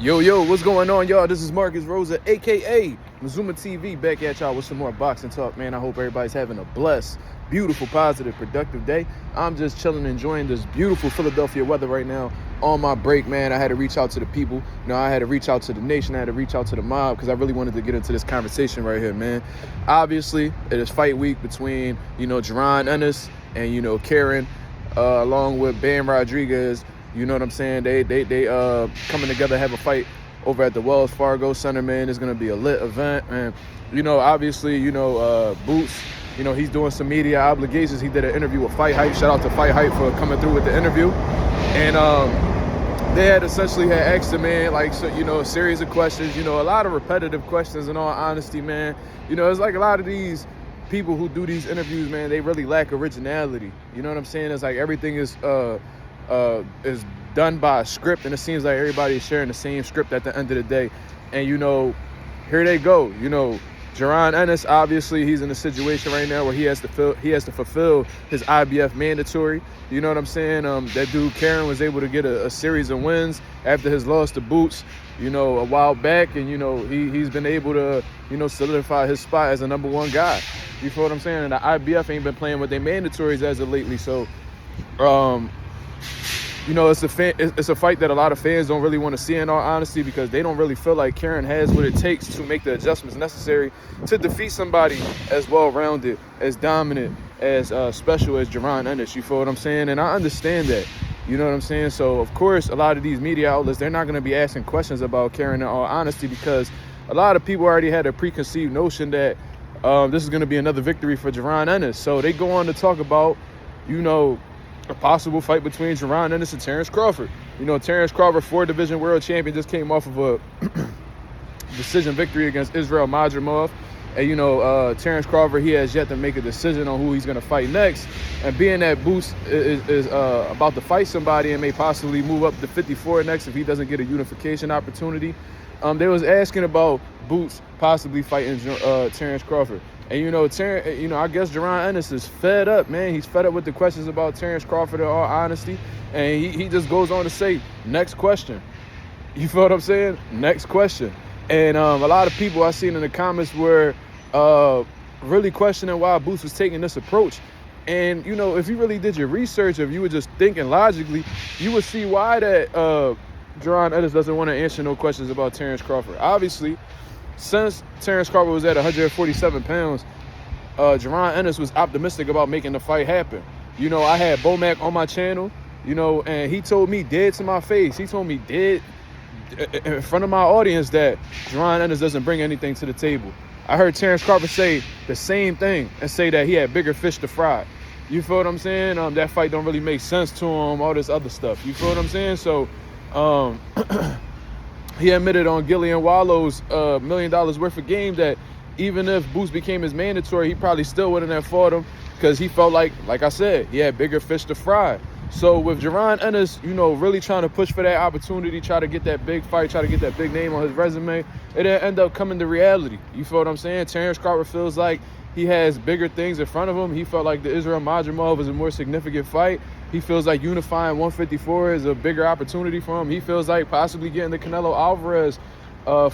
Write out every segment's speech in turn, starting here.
Yo, what's going on, y'all? This is MarkMazuma, a.k.a. Mazuma TV, back at y'all with some more boxing talk, man. I hope everybody's having a blessed, beautiful, positive, productive day. I'm just chilling, enjoying this beautiful Philadelphia weather right now on my break, man. I had to reach out to the people. I had to reach out to the nation. I had to reach out to the mob because I really wanted to get into this conversation right here, man. Obviously, it is fight week between, Jaron, Ennis, and, Karen, along with Bam Rodriguez. You know what I'm saying? They coming together, have a fight over at the Wells Fargo Center, man. It's going to be a lit event. And, obviously, Boots, he's doing some media obligations. He did an interview with Fight Hype. Shout out to Fight Hype for coming through with the interview. And they had essentially asked him, man, a series of questions, a lot of repetitive questions in all honesty, man. It's like a lot of these people who do these interviews, man, they really lack originality. You know what I'm saying? It's like everything is done by a script, and it seems like everybody is sharing the same script at the end of the day. And here they go. Jaron Ennis, obviously he's in a situation right now where he has to fulfill his IBF mandatory. You know what I'm saying? That dude Karen was able to get a series of wins after his loss to Boots, a while back, and he's been able to solidify his spot as a number one guy. You feel what I'm saying? And the IBF ain't been playing with their mandatories as of lately, so it's a fight that a lot of fans don't really want to see, in all honesty, because they don't really feel like Karen has what it takes to make the adjustments necessary to defeat somebody as well-rounded, as dominant, as special as Jaron Ennis. You feel what I'm saying? And I understand that. You know what I'm saying? So, of course, a lot of these media outlets, they're not going to be asking questions about Karen, in all honesty, because a lot of people already had a preconceived notion that this is going to be another victory for Jaron Ennis. So they go on to talk about, a possible fight between Jaron Ennis and Terence Crawford. Terence Crawford, 4-division world champion, just came off of a decision victory against Israel Madrimov. And, Terence Crawford, he has yet to make a decision on who he's going to fight next. And being that Boots is about to fight somebody and may possibly move up to 54 next if he doesn't get a unification opportunity, they was asking about Boots possibly fighting Terence Crawford. And, I guess Jaron Ennis is fed up, man. He's fed up with the questions about Terence Crawford, in all honesty. And he just goes on to say, next question. You feel what I'm saying? Next question. And a lot of people I seen in the comments were really questioning why Boots was taking this approach. And, if you really did your research, if you were just thinking logically, you would see why that Jaron Ennis doesn't want to answer no questions about Terence Crawford. Obviously, since Terence Crawford was at 147 pounds, Jaron Ennis was optimistic about making the fight happen. I had Bomac on my channel, and he told me dead to my face. He told me dead in front of my audience that Jaron Ennis doesn't bring anything to the table. I heard Terence Crawford say the same thing and say that he had bigger fish to fry. You feel what I'm saying? That fight don't really make sense to him, all this other stuff. You feel what I'm saying? So, he admitted on Gillian Wallow's $1 million worth of game that even if Boots became his mandatory, he probably still wouldn't have fought him because he felt like I said, he had bigger fish to fry. So with Jaron Ennis, really trying to push for that opportunity, try to get that big fight, try to get that big name on his resume, it didn't end up coming to reality. You feel what I'm saying? Terence Crawford feels like he has bigger things in front of him. He felt like the Israel Madrimov was a more significant fight. He feels like unifying 154 is a bigger opportunity for him. He feels like possibly getting the Canelo Alvarez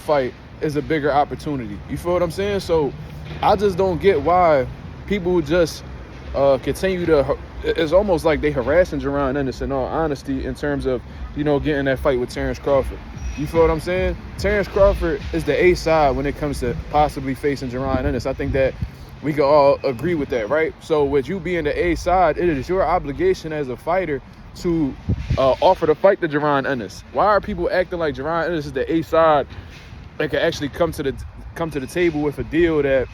fight is a bigger opportunity. You feel what I'm saying? So I just don't get why people just continue to. It's almost like they harassing Jaron Ennis, in all honesty, in terms of getting that fight with Terence Crawford. You feel what I'm saying? Terence Crawford is the A side when it comes to possibly facing Jaron Ennis. I think that we can all agree with that, right? So with you being the A side, it is your obligation as a fighter to offer the fight to Jaron Ennis. Why are people acting like Jaron Ennis is the A side that could actually come to the table with a deal that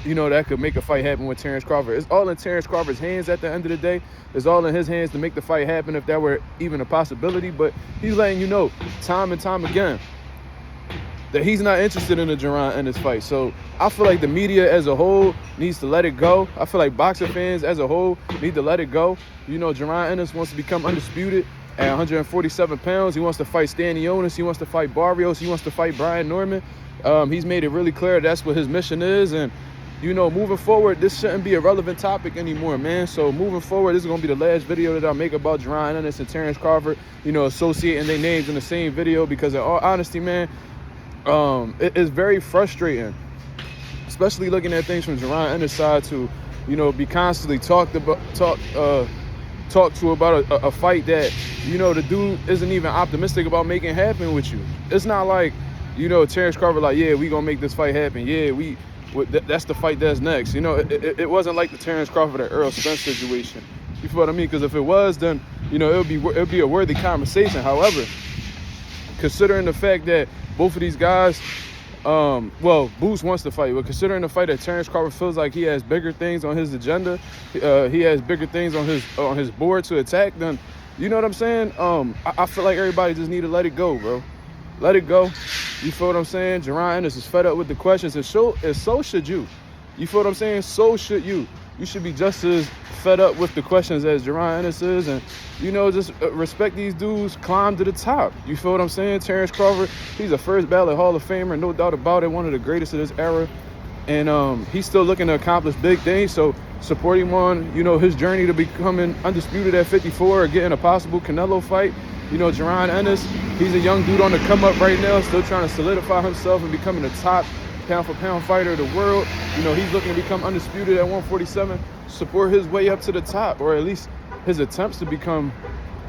that could make a fight happen with Terence Crawford? It's all in Terence Crawford's hands at the end of the day. It's all in his hands to make the fight happen if that were even a possibility. But he's letting you know time and time again that he's not interested in the Jaron Ennis fight. So I feel like the media as a whole needs to let it go. I feel like boxing fans as a whole need to let it go. Jaron Ennis wants to become undisputed at 147 pounds. He wants to fight Stanionis. He wants to fight Barrios. He wants to fight Brian Norman. He's made it really clear that's what his mission is. And you know, moving forward, this shouldn't be a relevant topic anymore, man. So moving forward, this is going to be the last video that I make about Jaron Ennis and Terence Crawford, you know, associating their names in the same video, because in all honesty, man, it is very frustrating, especially looking at things from Jaron Ennis' side, to, you know, be constantly talked to about a fight that, you know, the dude isn't even optimistic about making happen with you. It's not like, you know, Terence Crawford like, yeah, we gonna make this fight happen. Yeah, that's the fight that's next. You know, it wasn't like the Terence Crawford and Earl Spence situation. You feel what I mean? Because if it was, then, you know, it'd be a worthy conversation. However, considering the fact that both of these guys, well, Boots wants to fight, but considering the fight that Terence Crawford feels like he has bigger things on his agenda, he has bigger things on his board to attack, then, you know what I'm saying? I feel like everybody just need to let it go, bro. Let it go. You feel what I'm saying? Jaron Ennis is fed up with the questions, and so should you. You feel what I'm saying? So should you. You should be just as fed up with the questions as Jaron Ennis is, and, you know, just respect these dudes, climb to the top. You feel what I'm saying? Terence Crawford, he's a first ballot Hall of Famer, no doubt about it, one of the greatest of this era, and he's still looking to accomplish big things, so support him on, you know, his journey to becoming undisputed at 54 or getting a possible Canelo fight. You know, Jaron Ennis, he's a young dude on the come up right now, still trying to solidify himself and becoming the top pound-for-pound fighter of the world. You know, he's looking to become undisputed at 147, support his way up to the top, or at least his attempts to become,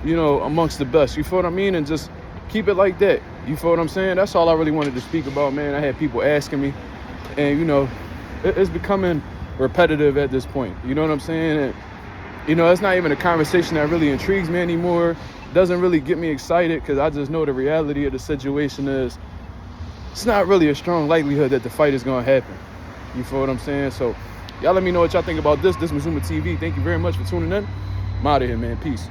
you know, amongst the best. You feel what I mean? And just keep it like that. You feel what I'm saying? That's all I really wanted to speak about, man. I had people asking me, and, you know, it's becoming repetitive at this point. You know what I'm saying? And, you know, it's not even a conversation that really intrigues me anymore. Doesn't really get me excited, because I just know the reality of the situation is it's not really a strong likelihood that the fight is going to happen. You feel what I'm saying? So y'all let me know what y'all think about this. This is MarkMazuma TV. Thank you very much for tuning in. I'm out of here, man. Peace.